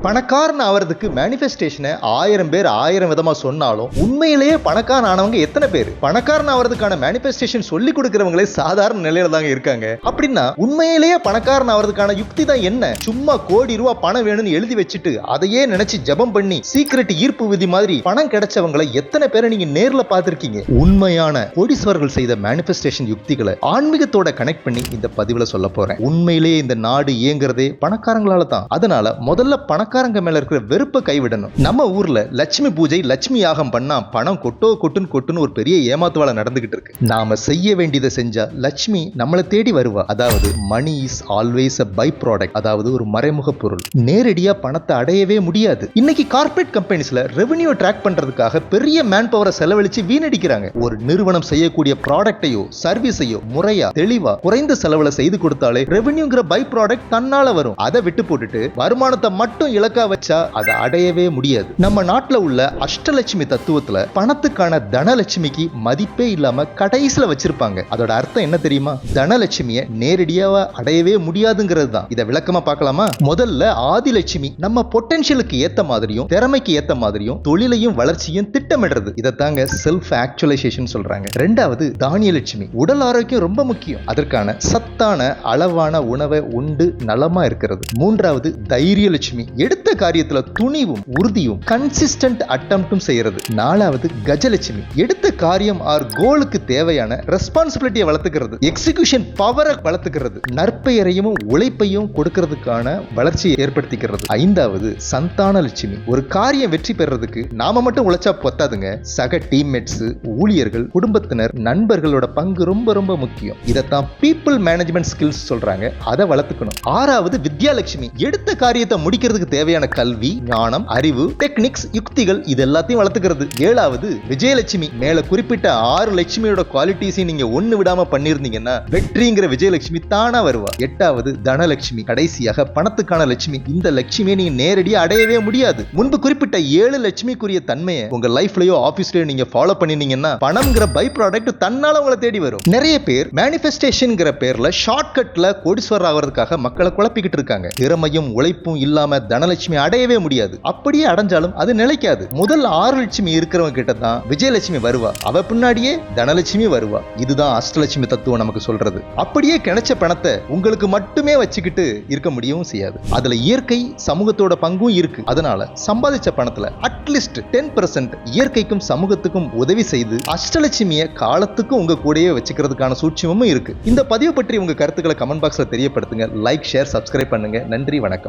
பணக்காரன் ஆவறதுக்கு மேனிஃபெஸ்டேஷனை 1000 பேர் 1000 விதமா சொன்னாலும் உண்மையிலேயே பணக்காரன் ஆனவங்க எத்தனை பேர்? பணக்காரன் ஆவறதுக்கான மேனிஃபெஸ்டேஷன் சொல்லி கொடுக்கறவங்களே சாதாரண நிலையில தாங்க இருக்காங்க. அப்படின்னா உண்மையிலேயே பணக்காரன் ஆவறதுக்கான யுக்தி தான் என்ன? சும்மா கோடி ரூபாய் பணம் வேணும்னு எழுதி வச்சுட்டு அதையே நினைச்சு ஜபம் பண்ணி சீக்ரெட் ஈர்ப்பு விதி மாதிரி பணம் கிடைச்சவங்களை எத்தனை பேரை நீங்க நேர்ல பார்த்திருக்கீங்க? உண்மையான கோடீஸ்வரர்கள் செய்த மேனிஃபெஸ்டேஷன் யுக்திகளை ஆன்மீகத்தோட கனெக்ட் பண்ணி இந்த பதிவுல சொல்ல போறேன். உண்மையிலேயே இந்த நாடு இயங்குறதே பணக்காரங்களால தான். அதனால முதல்ல பணக்காரங்க மேல இருக்கிற வெறுப்பை கைவிடணும். நம்ம ஊர்ல லட்சுமி பூஜை லட்சுமி யாகம் பண்ணா பணம் கொட்டுன்னு ஒரு பெரிய ஏமாத்துவால நடந்துகிட்டு இருக்கு. நாம செய்ய வேண்டியதை செஞ்சா லட்சுமி நம்மளை தேடி வருவா. அதாவது money is always a by product, அதாவது ஒரு மறைமுக பொருள். நேரடியா பணத்தை அடையவே முடியாது. இன்னைக்கு கார்ப்பரேட் கம்பெனிஸ்ல ரெவென்யூ ட்ராக் பண்றதுக்காக பெரிய மேன் பவரை செலவழிச்சு வீணடிக்கிறாங்க. ஒரு நிறுவனம் செய்யக்கூடிய ப்ராடக்டையோ சர்வீஸையோ முறையா தெளிவா குறைந்த செலவுல செய்து கொடுத்தாலே ரெவென்யூங்கிற பை ப்ராடக்ட் தன்னால வரும். அதை விட்டு போட்டுட்டு வருமானத்தை மட்டும் இலக்கா வச்சா அதை அடையவே முடியாது. நம்ம நாட்டுல உள்ள அஷ்டலட்சுமி தத்துவத்துல பணத்துக்கான தனலட்சுமிக்கு மதிப்பே இல்லாம கடைசியில வச்சிருப்பாங்க. அதோட அர்த்தம் என்ன தெரியுமா? தனலட்சுமியை நேரடியாக அடையவே முடியாதுங்கிறது தான். இதை விளக்கமா பார்க்கலாமா? முதல்ல ஆதிலட்சுமி நம்ம பொட்டன்ஷியலுக்கு ஏத்த மாதிரியும் திறமைக்கு ஏத்த மாதிரியும் தொழிலையும் வளர்ச்சியும் திட்டமிடுறது. இதை தாங்க செல்ஃப் ஆக்சுவலைசேஷன் சொல்றாங்க. ரெண்டாவது தானியலட்சுமி, உடல் ஆரோக்கியம் ரொம்ப முக்கியம். அதற்கான சத்தான அளவான உணவை உண்டு நலமா இருக்கிறது. மூன்றாவது தைரியலட்சுமி, எடுத்த காரியத்துல துணிவும் உறுதியும் கன்சிஸ்டன்ட் அட்டம்ப்டும் செய்யறது. நாலாவது கஜலட்சுமி, எடுத்த காரியம் ஆர் கோலுக்கு தேவையான ரெஸ்பான்சிபிலிட்டியை வளர்த்துக்கிறது, எக்ஸிகியூஷன் பவரை வளர்த்துக்கிறது, நற்பெயரையும் உழைப்பையும் கொடுக்கிறதுக்கான வளர்ச்சியை ஏற்படுத்திக்கிறது. ஐந்தாவது சந்தான லட்சுமி, ஒரு காரியம் வெற்றி பெறதுக்கு நாம மட்டும் உழைச்சா பத்தாதுங்க. சக டீம்மேட்ஸ், ஊழியர்கள், குடும்பத்தினர், நண்பர்களோட பங்கு ரொம்ப ரொம்ப முக்கியம். இதைத்தான் பீப்புள் மேனேஜ்மெண்ட் ஸ்கில்ஸ் சொல்றாங்க. அதை வளர்த்துக்கணும். ஆறாவது வித்யாலட்சுமி, எடுத்த காரியத்தை முடிக்கிறதுக்கு தேவையான கல்வி, ஞானம், அறிவு, டெக்னிக்ஸ், யுக்திகள் இது எல்லாத்தையும் வளர்த்துக்கிறது. ஏழாவது விஜயலட்சுமி, மேல குறிப்பிட்ட 6 லட்சுமியோட குவாலிட்டிஸையும் நீங்க ஒண்ணு விடாம பண்ணிருந்தீங்கன்னா வெற்றிங்கிற விஜயலட்சுமி தானா வருவா. எட்டாவது தனலட்சுமி, கடைசியாக பணத்துக்கான லட்சுமி. இந்த லட்சுமியை நீங்க நேரடியாக அடையவே முடியாது. முன்பு குறிப்பிட்ட 7 லட்சுமிக்குரிய தன்மையை உங்க லைஃப்லயோ ஆபீஸ்லயோ நீங்க ஃபாலோ பண்ணினீங்கன்னா பணம்ங்கிற பை ப்ராடக்ட் தன்னால உங்களை தேடி வரும். நிறைய பேர் மேனிஃபெஸ்டேஷன்ங்கிற பேர்ல ஷார்ட்கட்ல கோடீஸ்வரர் ஆகிறதுக்காக மக்களை குழப்பிக்கிட்டு இருக்காங்க. திறமையும் உழைப்பும் இல்லாம தனலட்சுமி அடையவே முடியாது. அப்படியே அடைஞ்சாலும் அது நிலைக்காது. முதல் 6 லட்சுமி இருக்கிறவங்க கிட்ட தான் விஜயலட்சுமி வருவா. அவ பின்னாடியே தனலட்சுமி வருவா. இதுதான் அஷ்டலட்சுமி தத்துவம் நமக்கு சொல்றது. அப்படியே கிடைச்ச பணத்தை உங்களுக்கு மட்டுமே வச்சுக்கிட்டு இருக்க முடியவும் செய்யாது. அதுல இயற்கை சமூகத்தோட பங்கும் இருக்கு. அதனால சம்பாதிச்ச பணத்துல அட்லீஸ்ட் 10% இயற்கைக்கும் சமூகத்துக்கும் உதவி செய்து அஷ்டலட்சுமியை காலத்துக்கும் உங்க கூடயே வச்சுக்கிறதுக்கான சூட்சமும் இருக்கு. இந்த பதிவு பற்றி உங்க கருத்துக்களை கமெண்ட் பாக்ஸ்ல தெரியப்படுத்துங்க. லைக், ஷேர், சப்ஸ்கிரைப் பண்ணுங்க. நன்றி, வணக்கம்.